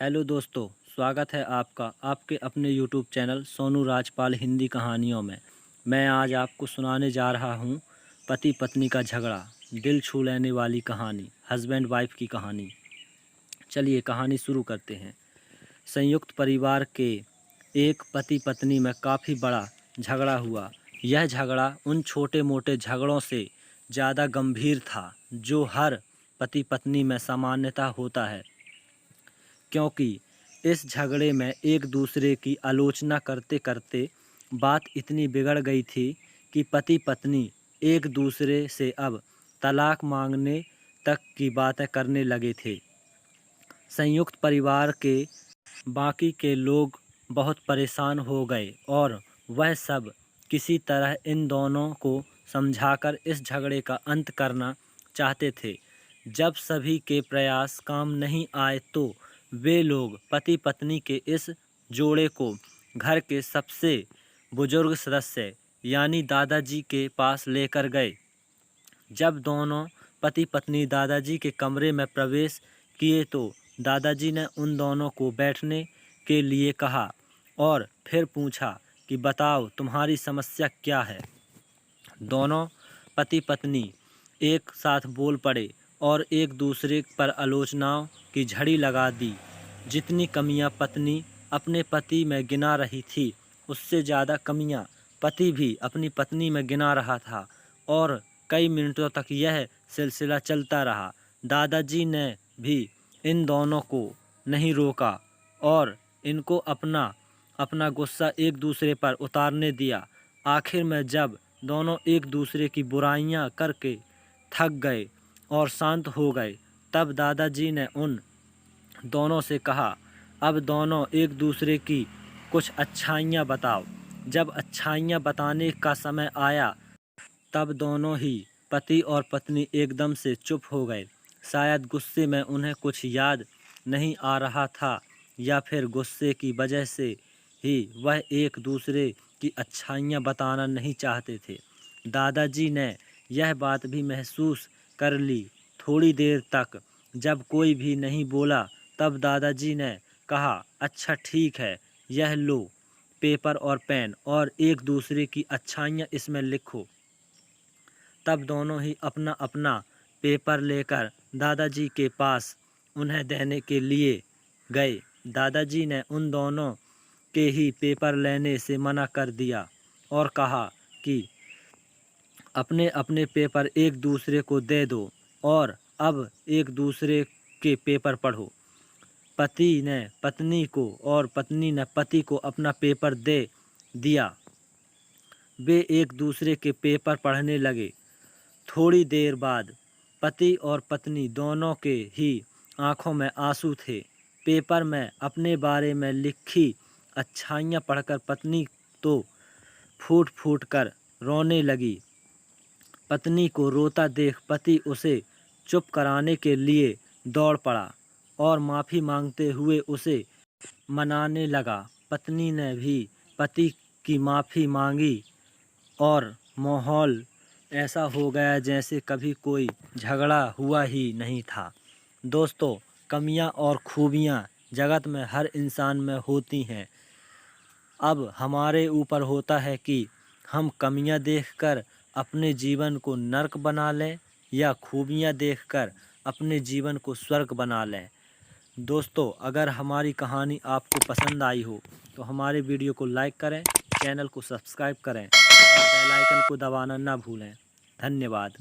Hello दोस्तों, स्वागत है आपका आपके अपने यूट्यूब चैनल सोनू राजपाल हिंदी कहानियों में। मैं आज आपको सुनाने जा रहा हूँ पति पत्नी का झगड़ा, दिल छू लेने वाली कहानी, हस्बैंड वाइफ की कहानी। चलिए कहानी शुरू करते हैं। संयुक्त परिवार के एक पति पत्नी में काफ़ी बड़ा झगड़ा हुआ। यह झगड़ा उन छोटे मोटे झगड़ों से ज़्यादा गंभीर था जो हर पति पत्नी में सामान्यतः होता है, क्योंकि इस झगड़े में एक दूसरे की आलोचना करते करते बात इतनी बिगड़ गई थी कि पति पत्नी एक दूसरे से अब तलाक मांगने तक की बातें करने लगे थे। संयुक्त परिवार के बाकी के लोग बहुत परेशान हो गए और वह सब किसी तरह इन दोनों को समझाकर इस झगड़े का अंत करना चाहते थे। जब सभी के प्रयास काम नहीं आए तो वे लोग पति पत्नी के इस जोड़े को घर के सबसे बुजुर्ग सदस्य यानी दादाजी के पास लेकर गए। जब दोनों पति पत्नी दादाजी के कमरे में प्रवेश किए तो दादाजी ने उन दोनों को बैठने के लिए कहा और फिर पूछा कि बताओ तुम्हारी समस्या क्या है। दोनों पति पत्नी एक साथ बोल पड़े और एक दूसरे पर आलोचनाओं की झड़ी लगा दी। जितनी कमियां पत्नी अपने पति में गिना रही थी, उससे ज़्यादा कमियां पति भी अपनी पत्नी में गिना रहा था और कई मिनटों तक यह सिलसिला चलता रहा। दादाजी ने भी इन दोनों को नहीं रोका और इनको अपना अपना गुस्सा एक दूसरे पर उतारने दिया। आखिर में जब दोनों एक दूसरे की बुराइयां करके थक गए और शांत हो गए, तब दादाजी ने उन दोनों से कहा, अब दोनों एक दूसरे की कुछ अच्छाइयाँ बताओ। जब अच्छाइयाँ बताने का समय आया, तब दोनों ही पति और पत्नी एकदम से चुप हो गए। शायद गुस्से में उन्हें कुछ याद नहीं आ रहा था या फिर गुस्से की वजह से ही वह एक दूसरे की अच्छाइयाँ बताना नहीं चाहते थे। दादाजी ने यह बात भी महसूस कर ली। थोड़ी देर तक जब कोई भी नहीं बोला, तब दादाजी ने कहा, अच्छा ठीक है, यह लो पेपर और पेन और एक दूसरे की अच्छाइयाँ इसमें लिखो। तब दोनों ही अपना अपना पेपर लेकर दादाजी के पास उन्हें देने के लिए गए। दादाजी ने उन दोनों के ही पेपर लेने से मना कर दिया और कहा कि अपने अपने पेपर एक दूसरे को दे दो और अब एक दूसरे के पेपर पढ़ो। पति ने पत्नी को और पत्नी ने पति को अपना पेपर दे दिया। वे एक दूसरे के पेपर पढ़ने लगे। थोड़ी देर बाद पति और पत्नी दोनों के ही आंखों में आंसू थे। पेपर में अपने बारे में लिखी अच्छाइयाँ पढ़कर पत्नी तो फूट फूट कर रोने लगी। पत्नी को रोता देख पति उसे चुप कराने के लिए दौड़ पड़ा और माफ़ी मांगते हुए उसे मनाने लगा। पत्नी ने भी पति की माफ़ी मांगी और माहौल ऐसा हो गया जैसे कभी कोई झगड़ा हुआ ही नहीं था। दोस्तों, कमियां और खूबियां जगत में हर इंसान में होती हैं। अब हमारे ऊपर होता है कि हम कमियां देखकर अपने जीवन को नर्क बना लें या खूबियां देखकर अपने जीवन को स्वर्ग बना लें। दोस्तों, अगर हमारी कहानी आपको पसंद आई हो तो हमारे वीडियो को लाइक करें, चैनल को सब्सक्राइब करें और बेल आइकन को दबाना ना भूलें। धन्यवाद।